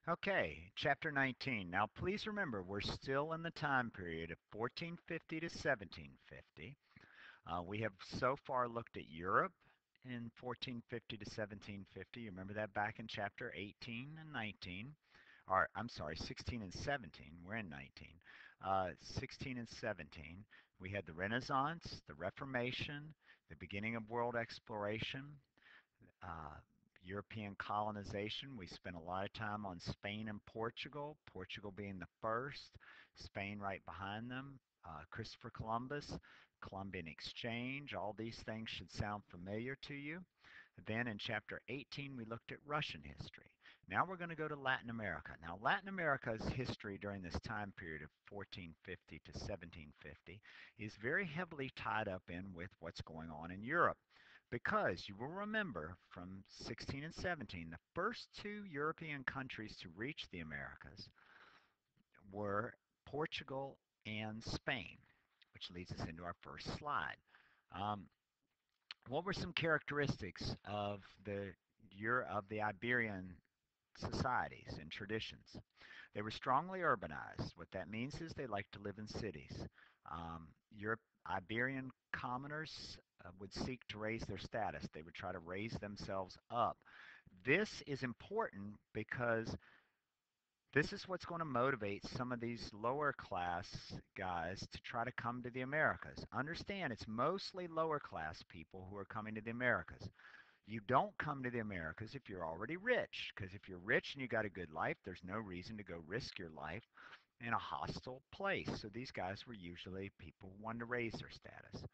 Okay, chapter 19. Now, please remember, we're still in the time period of 1450 to 1750. We have so far looked at Europe in 1450 to 1750. You remember that back in chapter 18 and 19. Or, I'm sorry, 16 and 17. We're in 19. 16 and 17. We had the Renaissance, the Reformation, the beginning of world exploration, uh, European colonization. We spent a lot of time on Spain and Portugal, Portugal being the first, Spain right behind them, Christopher Columbus, Columbian Exchange. All these things should sound familiar to you. Then in chapter 18, we looked at Russian history. Now we're going to go to Latin America. Now, Latin America's history during this time period of 1450 to 1750 is very heavily tied up in with what's going on in Europe. Because you will remember from 16 and 17, the first two European countries to reach the Americas were Portugal and Spain, which leads us into our first slide. Um, what were some characteristics of the Iberian societies and traditions? They were strongly urbanized. What that means is they like to live in cities. Europe, Iberian commoners would seek to raise their status. They would try to raise themselves up. This is important because this is what's going to motivate some of these lower class guys to try to come to the Americas. Understand, it's mostly lower class people who are coming to the Americas. You don't come to the Americas if you're already rich, because if you're rich and you got a good life, there's no reason to go risk your life in a hostile place. So these guys were usually people who wanted to raise their status.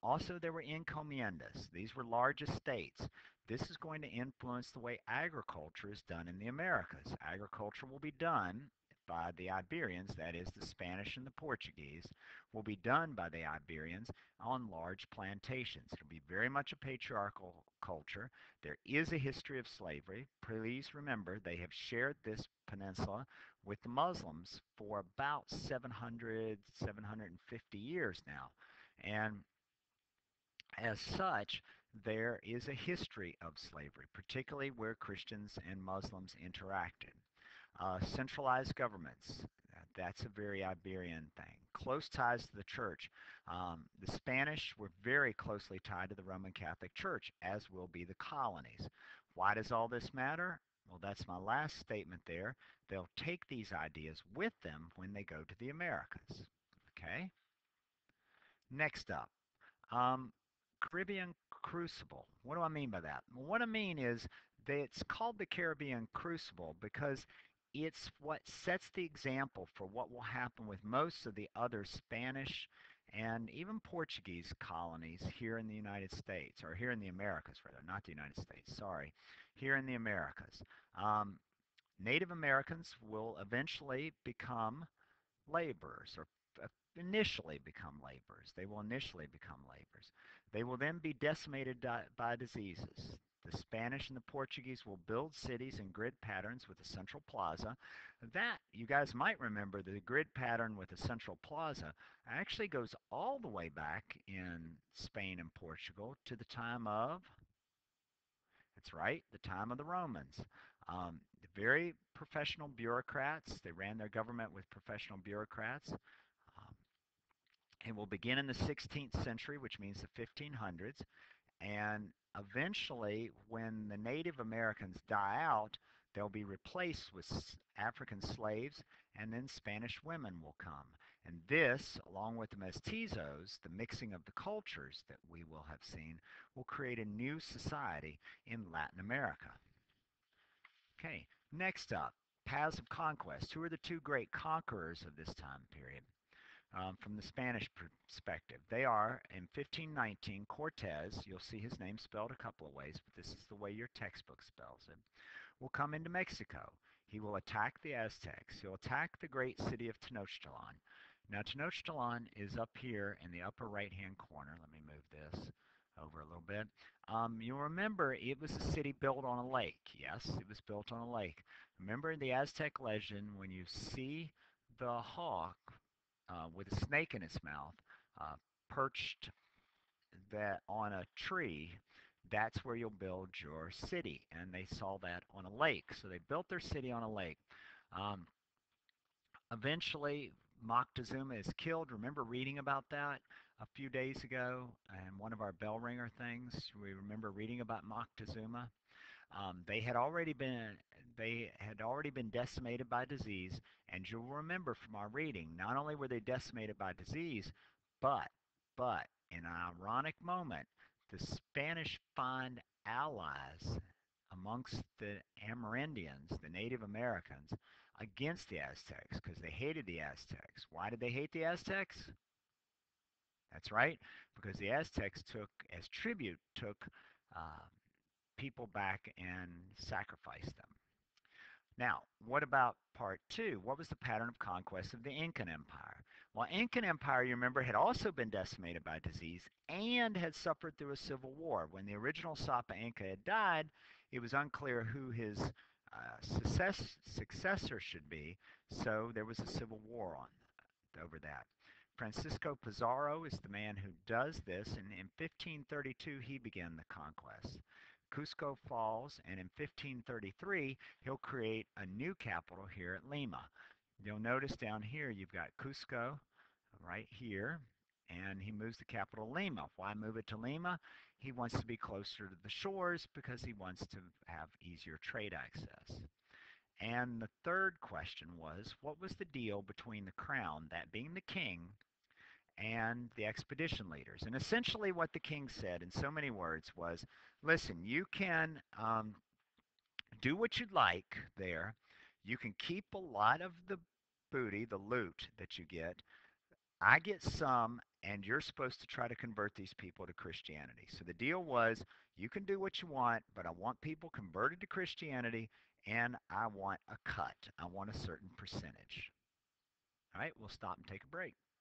Also, there were encomiendas. These were large estates. This is going to influence the way agriculture is done in the Americas. Agriculture will be done by the Iberians, that is, the Spanish and the Portuguese, will be done by the Iberians on large plantations. It'll be very much a patriarchal culture. There is a history of slavery. Please remember, they have shared this peninsula with the Muslims for about 700, 750 years now. And as such, there is a history of slavery, particularly where Christians and Muslims interacted. Centralized governments, that's a very Iberian thing. Close ties to the church. The Spanish were very closely tied to the Roman Catholic Church, as will be the colonies. Why does all this matter? Well, that's my last statement there. They'll take these ideas with them when they go to the Americas. Okay? Next up, um, Caribbean Crucible. What do I mean by that? Well, what I mean is that it's called the Caribbean Crucible because it's what sets the example for what will happen with most of the other Spanish and even Portuguese colonies here in the United States, or here in the Americas, rather, not the United States, sorry, here in the Americas. Um, Native Americans will eventually become laborers, or initially become laborers. They will initially become laborers. They will then be decimated by diseases. The Spanish and the Portuguese will build cities in grid patterns with a central plaza. That, you guys might remember, the grid pattern with a central plaza actually goes all the way back in Spain and Portugal to the time of, that's right, the time of the Romans. Very professional bureaucrats. They ran their government with professional bureaucrats. It will begin in the 16th century, which means the 1500s, and eventually, when the Native Americans die out, they'll be replaced with African slaves, and then Spanish women will come. And this, along with the mestizos, the mixing of the cultures that we will have seen, will create a new society in Latin America. Okay, next up, paths of conquest. Who are the two great conquerors of this time period? From the Spanish perspective. They are, in 1519, Cortez, you'll see his name spelled a couple of ways, but this is the way your textbook spells it, will come into Mexico. He will attack the Aztecs. He'll attack the great city of Tenochtitlan. Now, Tenochtitlan is up here in the upper right-hand corner. Let me move this over a little bit. You'll remember it was a city built on a lake. Yes, it was built on a lake. Remember in the Aztec legend, when you see the hawk with a snake in its mouth, perched that on a tree, that's where you'll build your city. And they saw that on a lake. So they built their city on a lake. Um, Eventually, Moctezuma is killed. Remember reading about that a few days ago in one of our bell ringer things? We remember reading about Moctezuma. They had already been decimated by disease, and you'll remember from our reading, not only were they decimated by disease, but in an ironic moment, the Spanish find allies amongst the Amerindians, the Native Americans, against the Aztecs because they hated the Aztecs. Why did they hate the Aztecs? That's right, because the Aztecs as tribute, took uh, people back and sacrificed them. Now, what about part two? What was the pattern of conquest of the Incan Empire? Well, Incan Empire, you remember, had also been decimated by disease and had suffered through a civil war. When the original Sapa Inca had died, it was unclear who his successor should be, so there was a civil war over that. Francisco Pizarro is the man who does this, and in 1532 he began the conquest. Cusco falls, and in 1533 he'll create a new capital here at Lima. You'll notice down here you've got Cusco right here, and he moves the capital to Lima. Why move it to Lima? He wants to be closer to the shores because he wants to have easier trade access. And the third question was, what was the deal between the crown, that being the king, and the expedition leaders? And essentially what the king said in so many words was, listen, you can do what you'd like there. You can keep a lot of the booty, the loot that you get. I get some, and you're supposed to try to convert these people to Christianity. So the deal was, you can do what you want, but I want people converted to Christianity, and I want a cut. I want a certain percentage. All right, we'll stop and take a break.